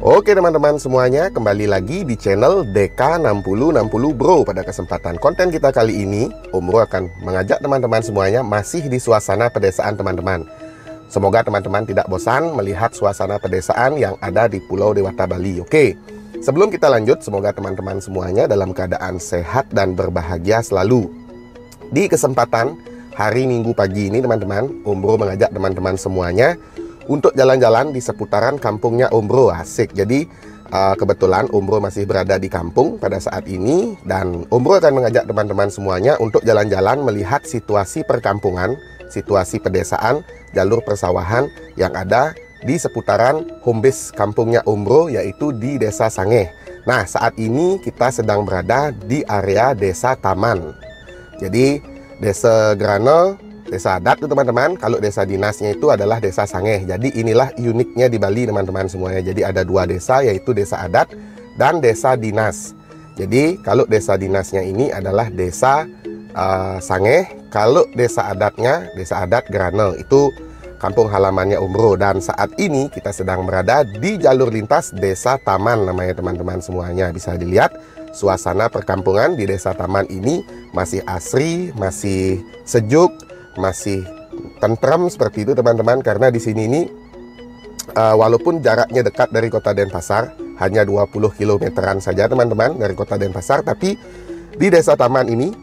Oke teman-teman semuanya, kembali lagi di channel DK6060 Bro. Pada kesempatan konten kita kali ini, Om Bro akan mengajak teman-teman semuanya masih di suasana pedesaan teman-teman. Semoga teman-teman tidak bosan melihat suasana pedesaan yang ada di Pulau Dewata Bali. Oke, sebelum kita lanjut, semoga teman-teman semuanya dalam keadaan sehat dan berbahagia selalu. Di kesempatan hari Minggu pagi ini teman-teman, Om Bro mengajak teman-teman semuanya untuk jalan-jalan di seputaran kampungnya Om Bro. Asik. Jadi kebetulan Om Bro masih berada di kampung pada saat ini, dan Om Bro akan mengajak teman-teman semuanya untuk jalan-jalan melihat situasi perkampungan, situasi pedesaan, jalur persawahan yang ada di seputaran home base kampungnya Om Bro, yaitu di Desa Sangeh. Nah, saat ini kita sedang berada di area Desa Taman. Jadi Desa Grana, Desa adat itu teman-teman. Kalau desa dinasnya itu adalah Desa Sangeh. Jadi inilah uniknya di Bali teman-teman semuanya. Jadi ada dua desa, yaitu desa adat dan desa dinas. Jadi kalau desa dinasnya ini adalah Desa Sangeh. Kalau desa adatnya, desa adat Grana, itu kampung halamannya Om Bro. Dan saat ini kita sedang berada di jalur lintas Desa Taman namanya teman-teman semuanya. Bisa dilihat suasana perkampungan di Desa Taman ini masih asri, masih sejuk, masih tentrem seperti itu teman-teman, karena di sini ini walaupun jaraknya dekat dari kota Denpasar, hanya 20 kilometeran saja teman-teman dari kota Denpasar, tapi di Desa Taman ini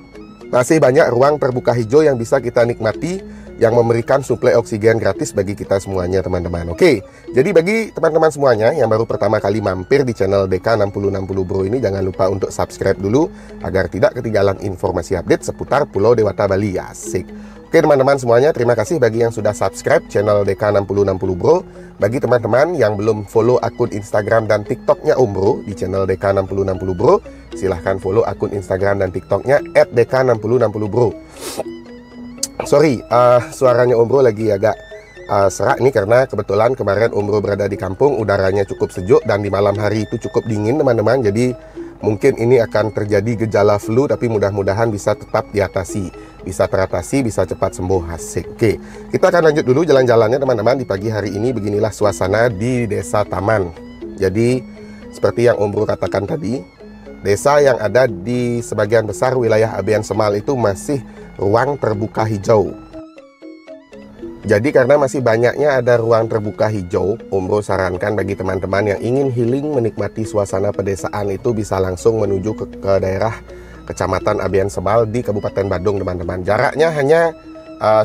masih banyak ruang terbuka hijau yang bisa kita nikmati, yang memberikan suplai oksigen gratis bagi kita semuanya teman-teman. Oke, jadi bagi teman-teman semuanya yang baru pertama kali mampir di channel DK6060 Bro ini, jangan lupa untuk subscribe dulu agar tidak ketinggalan informasi update seputar Pulau Dewata Bali. Asik. Oke teman-teman semuanya, terima kasih bagi yang sudah subscribe channel DK6060 Bro. Bagi teman-teman yang belum follow akun Instagram dan TikToknya Om Bro di channel DK6060 Bro, silahkan follow akun Instagram dan TikToknya @DK6060 Bro. Sorry, suaranya Om Bro lagi agak serak nih, karena kebetulan kemarin Om Bro berada di kampung, udaranya cukup sejuk dan di malam hari itu cukup dingin teman-teman. Jadi mungkin ini akan terjadi gejala flu, tapi mudah-mudahan bisa tetap diatasi, bisa teratasi, bisa cepat sembuh. Asik. Oke, kita akan lanjut dulu jalan-jalannya teman-teman. Di pagi hari ini beginilah suasana di Desa Taman. Jadi seperti yang Om Bro katakan tadi, desa yang ada di sebagian besar wilayah Abean Semal itu masih ruang terbuka hijau. Jadi karena masih banyaknya ada ruang terbuka hijau, Om Bro sarankan bagi teman-teman yang ingin healing menikmati suasana pedesaan itu bisa langsung menuju ke daerah Kecamatan Abean Semal di Kabupaten Badung teman-teman. Jaraknya hanya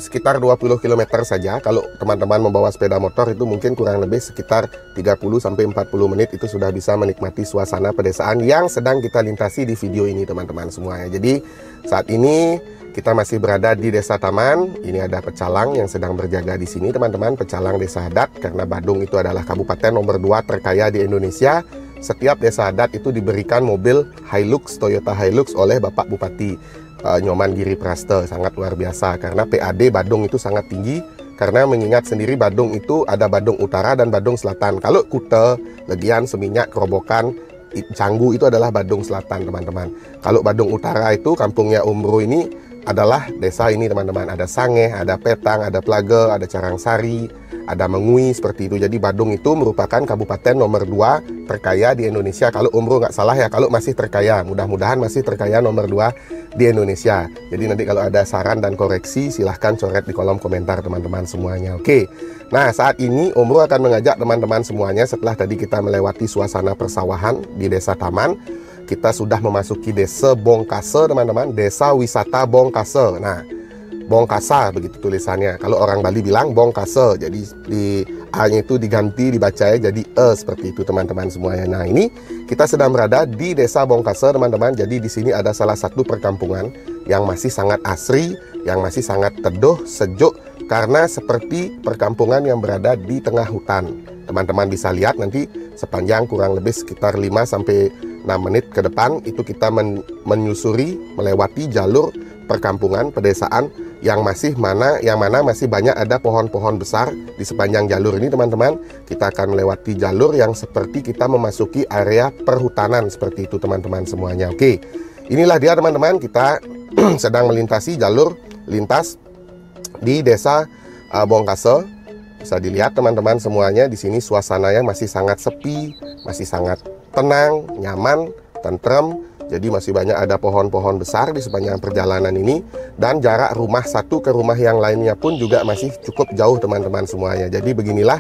sekitar 20 km saja. Kalau teman-teman membawa sepeda motor itu mungkin kurang lebih sekitar 30-40 menit itu sudah bisa menikmati suasana pedesaan yang sedang kita lintasi di video ini teman-teman semuanya. Jadi saat ini kita masih berada di Desa Taman. Ini ada pecalang yang sedang berjaga di sini teman-teman, pecalang desa adat, karena Badung itu adalah kabupaten nomor 2 terkaya di Indonesia. Setiap desa adat itu diberikan mobil Hilux, Toyota Hilux oleh Bapak Bupati Nyoman Giri Praste. Sangat luar biasa, karena PAD Badung itu sangat tinggi, karena mengingat sendiri Badung itu ada Badung Utara dan Badung Selatan. Kalau Kute, Legian, Seminyak, Kerobokan, Canggu itu adalah Badung Selatan teman-teman. Kalau Badung Utara itu kampungnya Om Bro ini adalah desa ini teman-teman. Ada Sangeh, ada Petang, ada Plage, ada Carangsari, ada Mengui, seperti itu. Jadi Badung itu merupakan kabupaten nomor 2 terkaya di Indonesia. Kalau Om Bro nggak salah ya, kalau masih terkaya, mudah-mudahan masih terkaya nomor 2 di Indonesia. Jadi nanti kalau ada saran dan koreksi, silahkan coret di kolom komentar teman-teman semuanya. Oke, nah saat ini Om Bro akan mengajak teman-teman semuanya, setelah tadi kita melewati suasana persawahan di Desa Taman, kita sudah memasuki Desa Bongkase teman-teman, Desa Wisata Bongkase. Nah, Bongkasa begitu tulisannya. Kalau orang Bali bilang Bongkasa, jadi di A-nya itu diganti dibacanya jadi E seperti itu teman-teman semuanya. Nah, ini kita sedang berada di Desa Bongkasa teman-teman. Jadi di sini ada salah satu perkampungan yang masih sangat asri, yang masih sangat teduh, sejuk karena seperti perkampungan yang berada di tengah hutan. Teman-teman bisa lihat nanti sepanjang kurang lebih sekitar 5 sampai 6 menit ke depan itu kita menyusuri melewati jalur perkampungan pedesaan yang mana masih banyak ada pohon-pohon besar di sepanjang jalur ini teman-teman. Kita akan melewati jalur yang seperti kita memasuki area perhutanan seperti itu teman-teman semuanya. Oke, inilah dia teman-teman, kita sedang melintasi jalur lintas di Desa Bongkasa. Bisa dilihat teman-teman semuanya, di sini suasananya masih sangat sepi, masih sangat tenang, nyaman, tentrem. Jadi masih banyak ada pohon-pohon besar di sepanjang perjalanan ini. Dan jarak rumah satu ke rumah yang lainnya pun juga masih cukup jauh teman-teman semuanya. Jadi beginilah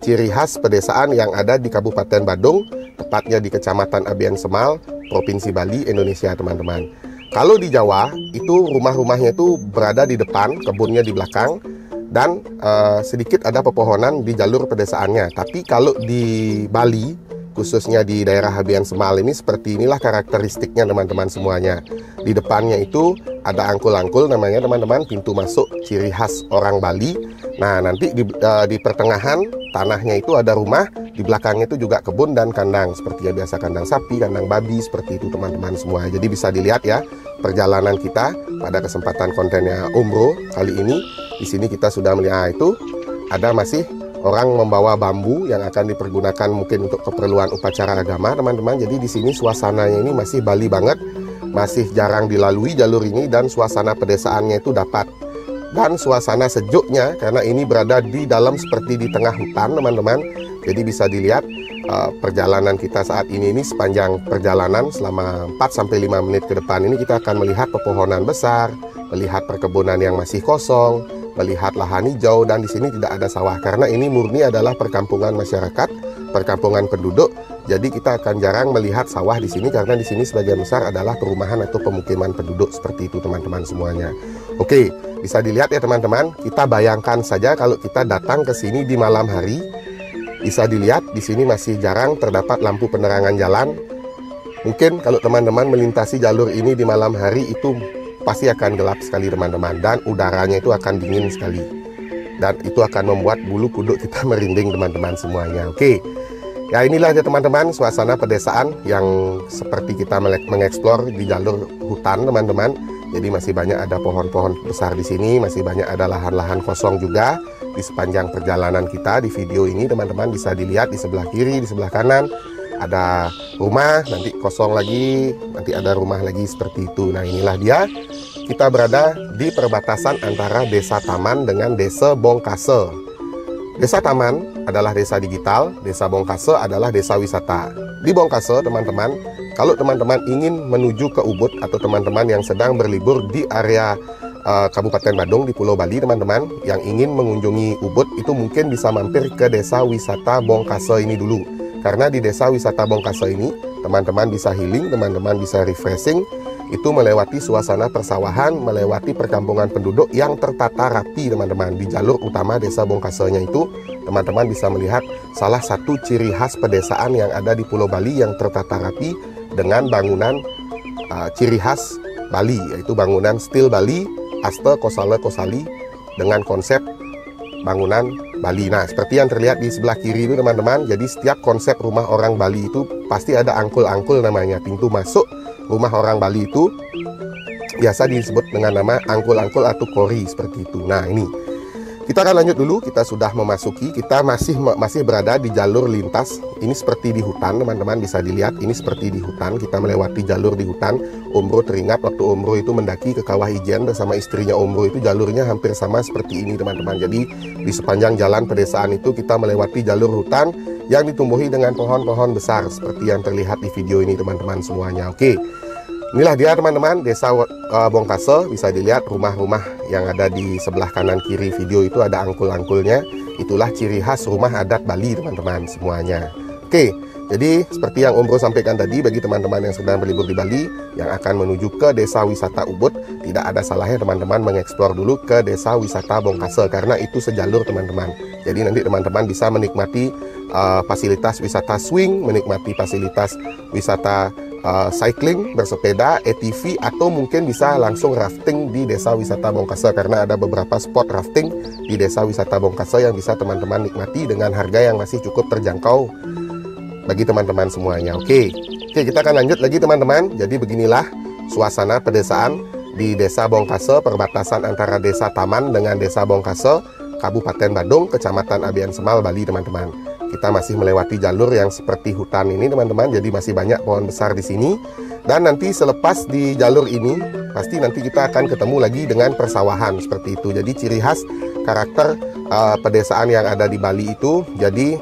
ciri khas pedesaan yang ada di Kabupaten Badung, tepatnya di Kecamatan Abian Semal, Provinsi Bali, Indonesia teman-teman. Kalau di Jawa, itu rumah-rumahnya itu berada di depan, kebunnya di belakang, dan sedikit ada pepohonan di jalur pedesaannya. Tapi kalau di Bali, khususnya di daerah Abian Semal ini, seperti inilah karakteristiknya teman-teman semuanya. Di depannya itu ada angkul-angkul namanya teman-teman, pintu masuk ciri khas orang Bali. Nah, nanti di pertengahan tanahnya itu ada rumah, di belakangnya itu juga kebun dan kandang, seperti yang biasa kandang sapi, kandang babi, seperti itu teman-teman semua. Jadi bisa dilihat ya perjalanan kita pada kesempatan kontennya Umroh kali ini. Di sini kita sudah melihat itu ada masih orang membawa bambu yang akan dipergunakan mungkin untuk keperluan upacara agama teman-teman. Jadi di sini suasananya ini masih Bali banget, masih jarang dilalui jalur ini, dan suasana pedesaannya itu dapat. Dan suasana sejuknya karena ini berada di dalam seperti di tengah hutan teman-teman. Jadi bisa dilihat perjalanan kita saat ini sepanjang perjalanan selama 4-5 menit ke depan ini kita akan melihat pepohonan besar, melihat perkebunan yang masih kosong, melihat lahan hijau, dan di sini tidak ada sawah karena ini murni adalah perkampungan masyarakat, perkampungan penduduk. Jadi kita akan jarang melihat sawah di sini karena di sini sebagian besar adalah perumahan atau pemukiman penduduk seperti itu teman-teman semuanya. Oke, bisa dilihat ya teman-teman, kita bayangkan saja kalau kita datang ke sini di malam hari. Bisa dilihat di sini masih jarang terdapat lampu penerangan jalan. Mungkin kalau teman-teman melintasi jalur ini di malam hari itu pasti akan gelap sekali teman-teman, dan udaranya itu akan dingin sekali, dan itu akan membuat bulu kuduk kita merinding teman-teman semuanya. Oke, ya inilah ya teman-teman suasana pedesaan yang seperti kita mengeksplor di jalur hutan teman-teman. Jadi masih banyak ada pohon-pohon besar di sini, masih banyak ada lahan-lahan kosong juga di sepanjang perjalanan kita. Di video ini teman-teman bisa dilihat di sebelah kiri, di sebelah kanan ada rumah, nanti kosong lagi, nanti ada rumah lagi seperti itu. Nah, inilah dia, kita berada di perbatasan antara Desa Taman dengan Desa Bongkasa. Desa Taman adalah desa digital, Desa Bongkasa adalah desa wisata. Di Bongkasa teman-teman, kalau teman-teman ingin menuju ke Ubud atau teman-teman yang sedang berlibur di area Kabupaten Badung di Pulau Bali teman-teman, yang ingin mengunjungi Ubud itu mungkin bisa mampir ke desa wisata Bongkasa ini dulu. Karena di desa wisata Bongkasa ini teman-teman bisa healing, teman-teman bisa refreshing, itu melewati suasana persawahan, melewati perkampungan penduduk yang tertata rapi teman-teman. Di jalur utama desa Bongkasanya itu teman-teman bisa melihat salah satu ciri khas pedesaan yang ada di Pulau Bali yang tertata rapi dengan bangunan ciri khas Bali, yaitu bangunan stil Bali, Aste Kosale Kosali, dengan konsep bangunan Bali. Nah, seperti yang terlihat di sebelah kiri itu teman-teman, jadi setiap konsep rumah orang Bali itu pasti ada angkul-angkul namanya. Pintu masuk rumah orang Bali itu biasa disebut dengan nama angkul-angkul atau kori seperti itu. Nah, ini kita akan lanjut dulu. Kita sudah memasuki, kita masih berada di jalur lintas. Ini seperti di hutan teman-teman, bisa dilihat ini seperti di hutan. Kita melewati jalur di hutan. Umroh teringat waktu Umroh itu mendaki ke Kawah Ijen bersama istrinya Umroh, itu jalurnya hampir sama seperti ini teman-teman. Jadi di sepanjang jalan pedesaan itu kita melewati jalur hutan yang ditumbuhi dengan pohon-pohon besar seperti yang terlihat di video ini teman-teman semuanya. Oke, inilah dia teman-teman Desa Bongkasa. Bisa dilihat rumah-rumah yang ada di sebelah kanan kiri video itu ada angkul-angkulnya. Itulah ciri khas rumah adat Bali teman-teman semuanya. Oke, jadi seperti yang Om Bro sampaikan tadi, bagi teman-teman yang sedang berlibur di Bali yang akan menuju ke desa wisata Ubud, tidak ada salahnya teman-teman mengeksplor dulu ke desa wisata Bongkase, karena itu sejalur teman-teman. Jadi nanti teman-teman bisa menikmati fasilitas wisata swing, menikmati fasilitas wisata cycling, bersepeda, ATV, atau mungkin bisa langsung rafting di desa wisata Bongkase, karena ada beberapa spot rafting di desa wisata Bongkase yang bisa teman-teman nikmati dengan harga yang masih cukup terjangkau bagi teman-teman semuanya. Oke, kita akan lanjut lagi teman-teman. Jadi beginilah suasana pedesaan di desa Bongkase, perbatasan antara desa Taman dengan desa Bongkase, Kabupaten Badung, Kecamatan Abian Semal, Bali teman-teman. Kita masih melewati jalur yang seperti hutan ini teman-teman, jadi masih banyak pohon besar di sini. Dan nanti selepas di jalur ini, pasti nanti kita akan ketemu lagi dengan persawahan seperti itu. Jadi ciri khas karakter pedesaan yang ada di Bali itu, jadi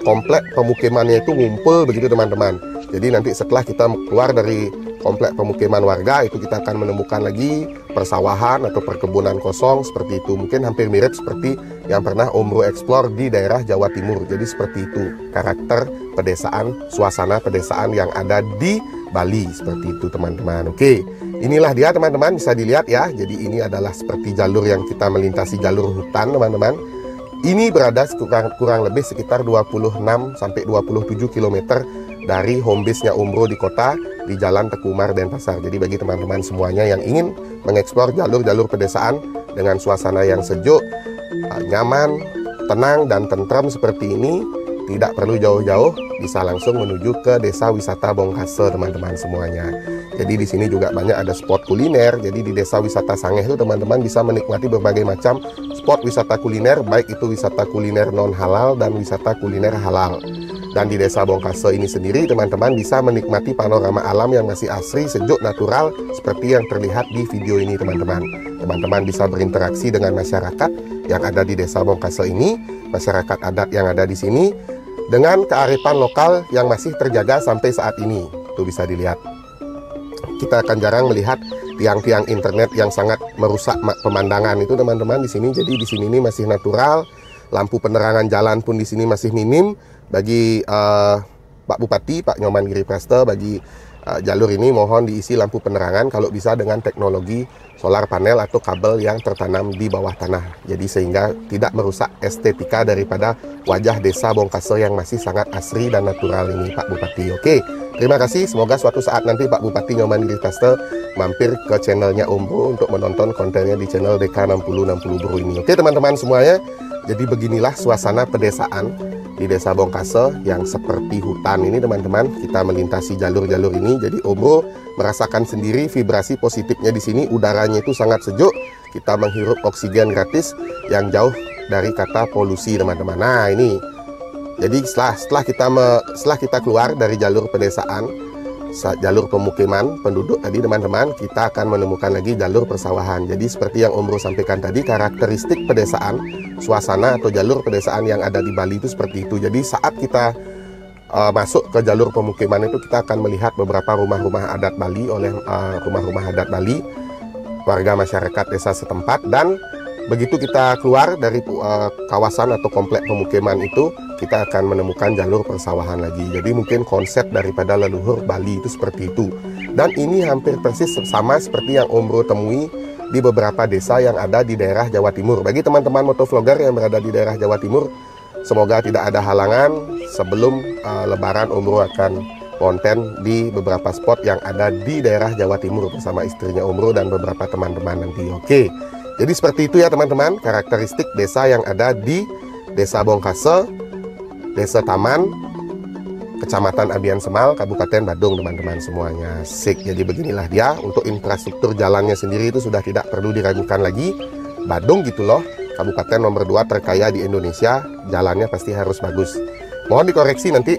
komplek pemukimannya itu ngumpul begitu teman-teman. Jadi nanti setelah kita keluar dari komplek pemukiman warga itu, kita akan menemukan lagi persawahan atau perkebunan kosong seperti itu. Mungkin hampir mirip seperti yang pernah Om Bro explore di daerah Jawa Timur. Jadi seperti itu karakter pedesaan, suasana pedesaan yang ada di Bali seperti itu teman-teman. Oke, inilah dia teman-teman, bisa dilihat ya. Jadi ini adalah seperti jalur yang kita melintasi jalur hutan teman-teman. Ini berada kurang lebih sekitar 26 sampai 27 km dari home base-nya Om Bro di kota, di Jalan Tekumar, Denpasar. Jadi bagi teman-teman semuanya yang ingin mengeksplor jalur-jalur pedesaan dengan suasana yang sejuk, nyaman, tenang, dan tentram seperti ini, tidak perlu jauh-jauh, bisa langsung menuju ke desa wisata Bongkase teman-teman semuanya. Jadi di sini juga banyak ada spot kuliner. Jadi di desa wisata Sangeh itu teman-teman bisa menikmati berbagai macam spot wisata kuliner, baik itu wisata kuliner non halal dan wisata kuliner halal. Dan di desa Bongkase ini sendiri teman-teman bisa menikmati panorama alam yang masih asri, sejuk, natural seperti yang terlihat di video ini teman-teman. Teman-teman bisa berinteraksi dengan masyarakat yang ada di desa Bongkase ini, masyarakat adat yang ada di sini, dengan kearifan lokal yang masih terjaga sampai saat ini. Itu bisa dilihat. Kita akan jarang melihat tiang-tiang internet yang sangat merusak pemandangan itu teman-teman di sini. Jadi di sini ini masih natural. Lampu penerangan jalan pun di sini masih minim. Bagi Pak Bupati, Pak Nyoman Giriprasta, bagi jalur ini mohon diisi lampu penerangan kalau bisa dengan teknologi solar panel atau kabel yang tertanam di bawah tanah. Jadi sehingga tidak merusak estetika daripada wajah desa Bongkase yang masih sangat asri dan natural ini Pak Bupati. Oke, terima kasih. Semoga suatu saat nanti Pak Bupati Nyoman Giriprasta mampir ke channelnya Om Bro untuk menonton kontennya di channel DK6060 Bro ini. Oke teman-teman semuanya, jadi beginilah suasana pedesaan di desa Bongkase yang seperti hutan ini teman-teman. Kita melintasi jalur-jalur ini, jadi Om Bro merasakan sendiri vibrasi positifnya di sini. Udaranya itu sangat sejuk, kita menghirup oksigen gratis yang jauh dari kata polusi teman-teman. Nah ini, jadi setelah kita keluar dari jalur pedesaan, jalur pemukiman penduduk tadi teman-teman, kita akan menemukan lagi jalur persawahan. Jadi seperti yang Om Bro sampaikan tadi, karakteristik pedesaan, suasana atau jalur pedesaan yang ada di Bali itu seperti itu. Jadi saat kita masuk ke jalur pemukiman itu, kita akan melihat beberapa rumah-rumah adat Bali oleh rumah-rumah adat Bali, warga masyarakat desa setempat. Dan begitu kita keluar dari kawasan atau komplek pemukiman itu, kita akan menemukan jalur persawahan lagi. Jadi mungkin konsep daripada leluhur Bali itu seperti itu. Dan ini hampir persis sama seperti yang Om Bro temui di beberapa desa yang ada di daerah Jawa Timur. Bagi teman-teman motovlogger yang berada di daerah Jawa Timur, semoga tidak ada halangan sebelum Lebaran Om Bro akan konten di beberapa spot yang ada di daerah Jawa Timur bersama istrinya Om Bro dan beberapa teman-teman nanti. Oke, jadi seperti itu ya teman-teman, karakteristik desa yang ada di desa Bongkase, desa Taman, Kecamatan Abian Semal, Kabupaten Badung teman-teman semuanya. Sik, jadi beginilah dia. Untuk infrastruktur jalannya sendiri itu sudah tidak perlu diragukan lagi. Badung gitu loh, kabupaten nomor 2 terkaya di Indonesia, jalannya pasti harus bagus. Mohon dikoreksi nanti,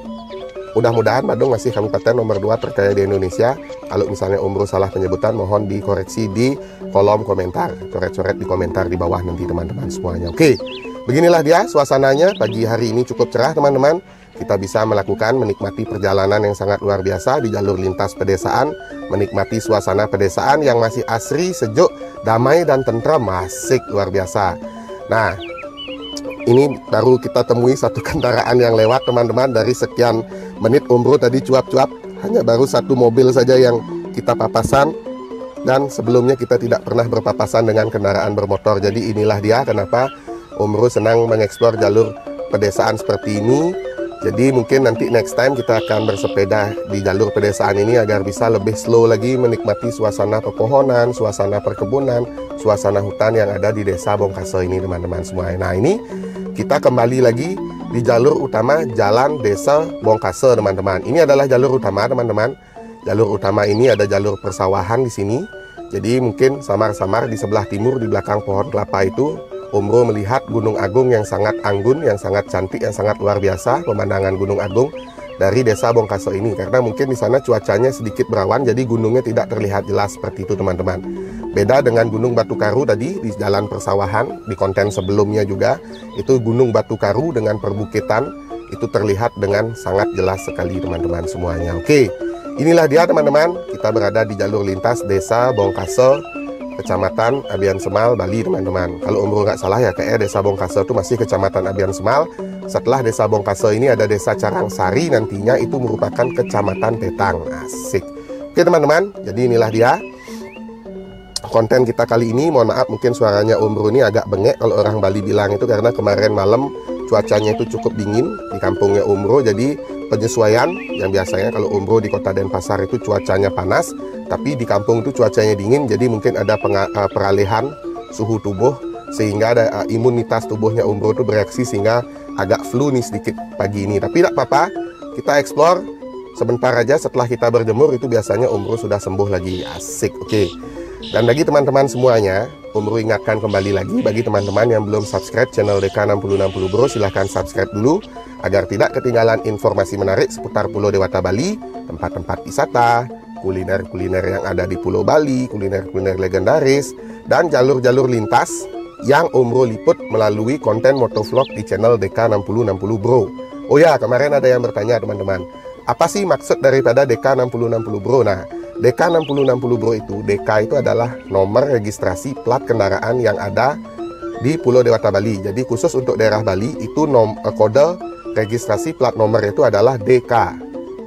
mudah-mudahan Badung masih kabupaten nomor 2 terkaya di Indonesia. Kalau misalnya Om Bro salah penyebutan, mohon dikoreksi di kolom komentar, coret-coret di komentar di bawah nanti teman-teman semuanya. Oke, beginilah dia suasananya. Pagi hari ini cukup cerah teman-teman. Kita bisa menikmati perjalanan yang sangat luar biasa di jalur lintas pedesaan, menikmati suasana pedesaan yang masih asri, sejuk, damai, dan tentram. Asik, luar biasa. Nah, Ini baru kita temui satu kendaraan yang lewat teman-teman. Dari sekian menit umroh tadi cuap-cuap, hanya baru satu mobil saja yang kita papasan. Dan sebelumnya kita tidak pernah berpapasan dengan kendaraan bermotor. Jadi inilah dia kenapa umroh senang mengeksplor jalur pedesaan seperti ini. Jadi mungkin nanti next time kita akan bersepeda di jalur pedesaan ini agar bisa lebih slow lagi menikmati suasana pepohonan, suasana perkebunan, suasana hutan yang ada di desa Bongkaso ini teman-teman semua. Nah ini kita kembali lagi di jalur utama jalan desa Bongkaso teman-teman. Ini adalah jalur utama teman-teman. Jalur utama ini ada jalur persawahan di sini. Jadi mungkin samar-samar di sebelah timur di belakang pohon kelapa itu umroh melihat Gunung Agung yang sangat anggun, yang sangat cantik, yang sangat luar biasa pemandangan Gunung Agung dari desa Bongkaso ini. Karena mungkin di sana cuacanya sedikit berawan, jadi gunungnya tidak terlihat jelas seperti itu teman-teman. Beda dengan Gunung Batu Karu tadi di jalan persawahan, di konten sebelumnya juga, itu Gunung Batu Karu dengan perbukitan, itu terlihat dengan sangat jelas sekali teman-teman semuanya. Oke, inilah dia teman-teman, kita berada di jalur lintas desa Bongkaso, Kecamatan Abian Semal, Bali teman-teman. Kalau umroh nggak salah ya, kayak desa Bongkaso itu masih Kecamatan Abian Semal. Setelah desa Bongkaso ini ada desa Carangsari, nantinya itu merupakan Kecamatan Petang. Asik. Oke teman-teman, jadi inilah dia konten kita kali ini. Mohon maaf mungkin suaranya umroh ini agak bengek kalau orang Bali bilang itu, karena kemarin malam cuacanya itu cukup dingin di kampungnya umroh. Jadi penyesuaian yang biasanya kalau umroh di kota Denpasar itu cuacanya panas, tapi di kampung itu cuacanya dingin, jadi mungkin ada peralihan suhu tubuh sehingga ada imunitas tubuhnya umroh itu bereaksi sehingga agak flu nih sedikit pagi ini. Tapi tidak apa-apa, kita explore sebentar aja. Setelah kita berjemur itu biasanya umroh sudah sembuh lagi. Asik. Oke. Dan bagi teman-teman semuanya, umroh ingatkan kembali lagi bagi teman-teman yang belum subscribe channel DK6060 Bro, silahkan subscribe dulu agar tidak ketinggalan informasi menarik seputar Pulau Dewata Bali, tempat-tempat wisata, kuliner-kuliner yang ada di Pulau Bali, kuliner-kuliner legendaris, dan jalur-jalur lintas yang umroh liput melalui konten motovlog di channel DK6060 Bro. Oh ya, kemarin ada yang bertanya teman-teman, apa sih maksud daripada DK6060 Bro? Nah, DK6060 Bro itu, DK itu adalah nomor registrasi plat kendaraan yang ada di Pulau Dewata Bali. Jadi khusus untuk daerah Bali itu kode registrasi plat nomor itu adalah DK.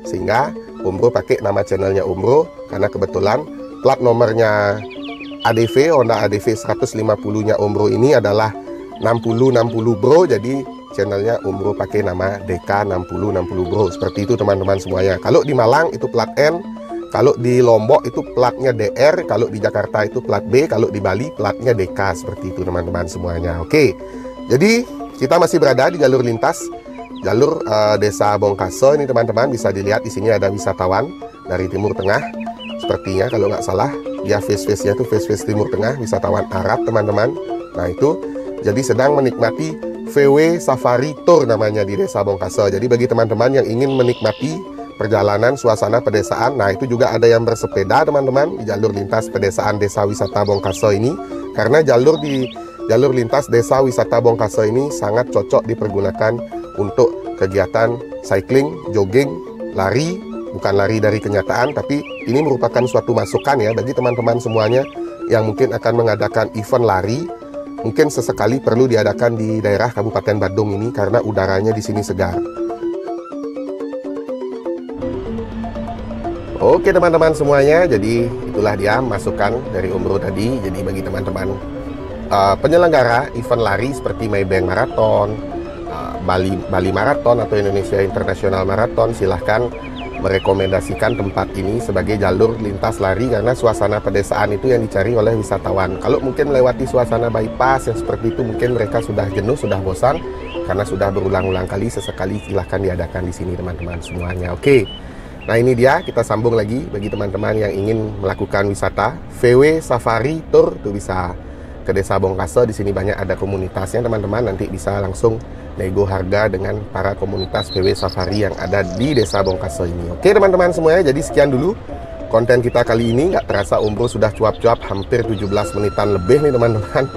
Sehingga umroh pakai nama channelnya umroh karena kebetulan plat nomornya ADV, Honda ADV 150-nya umroh ini adalah 6060 Bro. Jadi channelnya umroh pakai nama DK6060 Bro. Seperti itu teman-teman semuanya. Kalau di Malang itu plat N, kalau di Lombok itu platnya DR, kalau di Jakarta itu plat B, kalau di Bali platnya DK. Seperti itu teman-teman semuanya. Oke, jadi kita masih berada di jalur lintas jalur desa Bongkaso ini teman-teman. Bisa dilihat di sini ada wisatawan dari Timur Tengah. Sepertinya kalau nggak salah dia face-face-nya tuh face-face Timur Tengah, wisatawan Arab teman-teman. Nah itu jadi sedang menikmati VW Safari Tour namanya di desa Bongkaso. Jadi bagi teman-teman yang ingin menikmati perjalanan suasana pedesaan, nah itu juga ada yang bersepeda teman-teman di jalur lintas pedesaan desa wisata Bongkaso ini. Karena jalur lintas desa wisata Bongkaso ini sangat cocok dipergunakan untuk kegiatan cycling, jogging, lari. Bukan lari dari kenyataan, tapi ini merupakan suatu masukan ya bagi teman-teman semuanya yang mungkin akan mengadakan event lari. Mungkin sesekali perlu diadakan di daerah Kabupaten Badung ini karena udaranya di sini segar. Oke teman-teman semuanya, jadi itulah dia masukan dari umroh tadi. Jadi bagi teman-teman penyelenggara event lari seperti Maybank Marathon, Bali Marathon atau Indonesia International Marathon, silahkan merekomendasikan tempat ini sebagai jalur lintas lari karena suasana pedesaan itu yang dicari oleh wisatawan. Kalau mungkin melewati suasana bypass yang seperti itu mungkin mereka sudah jenuh, sudah bosan karena sudah berulang-ulang kali. Sesekali silahkan diadakan di sini teman-teman semuanya. Oke. Nah ini dia, kita sambung lagi bagi teman-teman yang ingin melakukan wisata VW Safari Tour, itu bisa ke desa Bongkaso. Di sini banyak ada komunitasnya teman-teman, nanti bisa langsung nego harga dengan para komunitas VW Safari yang ada di desa Bongkaso ini. Oke teman-teman semuanya, jadi sekian dulu konten kita kali ini. Nggak terasa umroh sudah cuap-cuap hampir 17 menitan lebih nih teman-teman.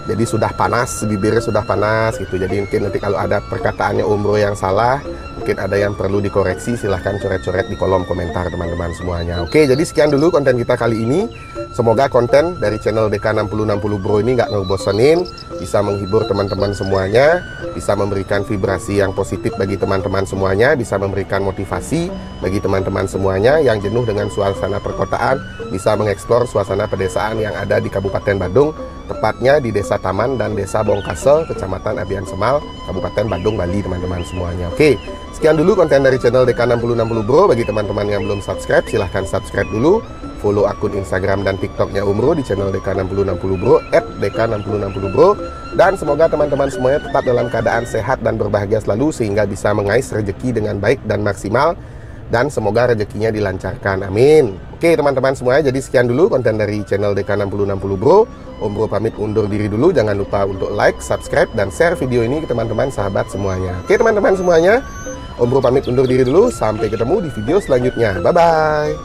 Jadi sudah panas, bibirnya sudah panas gitu. Jadi mungkin nanti kalau ada perkataannya umroh yang salah, mungkin ada yang perlu dikoreksi, silahkan coret-coret di kolom komentar teman-teman semuanya. Oke, jadi sekian dulu konten kita kali ini. Semoga konten dari channel DK6060 Bro ini nggak ngebosenin, bisa menghibur teman-teman semuanya, bisa memberikan vibrasi yang positif bagi teman-teman semuanya, bisa memberikan motivasi bagi teman-teman semuanya yang jenuh dengan suasana perkotaan, bisa mengeksplor suasana pedesaan yang ada di Kabupaten Badung, tepatnya di Desa Taman dan Desa Bongkasel, Kecamatan Abian Semal, Kabupaten Badung, Bali, teman-teman semuanya. Oke, sekian dulu konten dari channel DK6060 Bro. Bagi teman-teman yang belum subscribe, silahkan subscribe dulu. Follow akun Instagram dan TikToknya Bro di channel DK6060 Bro, @DK6060 Bro. Dan semoga teman-teman semuanya tetap dalam keadaan sehat dan berbahagia selalu, sehingga bisa mengais rezeki dengan baik dan maksimal. Dan semoga rezekinya dilancarkan, amin. Oke teman-teman semuanya, jadi sekian dulu konten dari channel DK6060 Bro. Om Bro pamit undur diri dulu. Jangan lupa untuk like, subscribe, dan share video ini ke teman-teman sahabat semuanya. Oke teman-teman semuanya, Om Bro pamit undur diri dulu. Sampai ketemu di video selanjutnya. Bye-bye.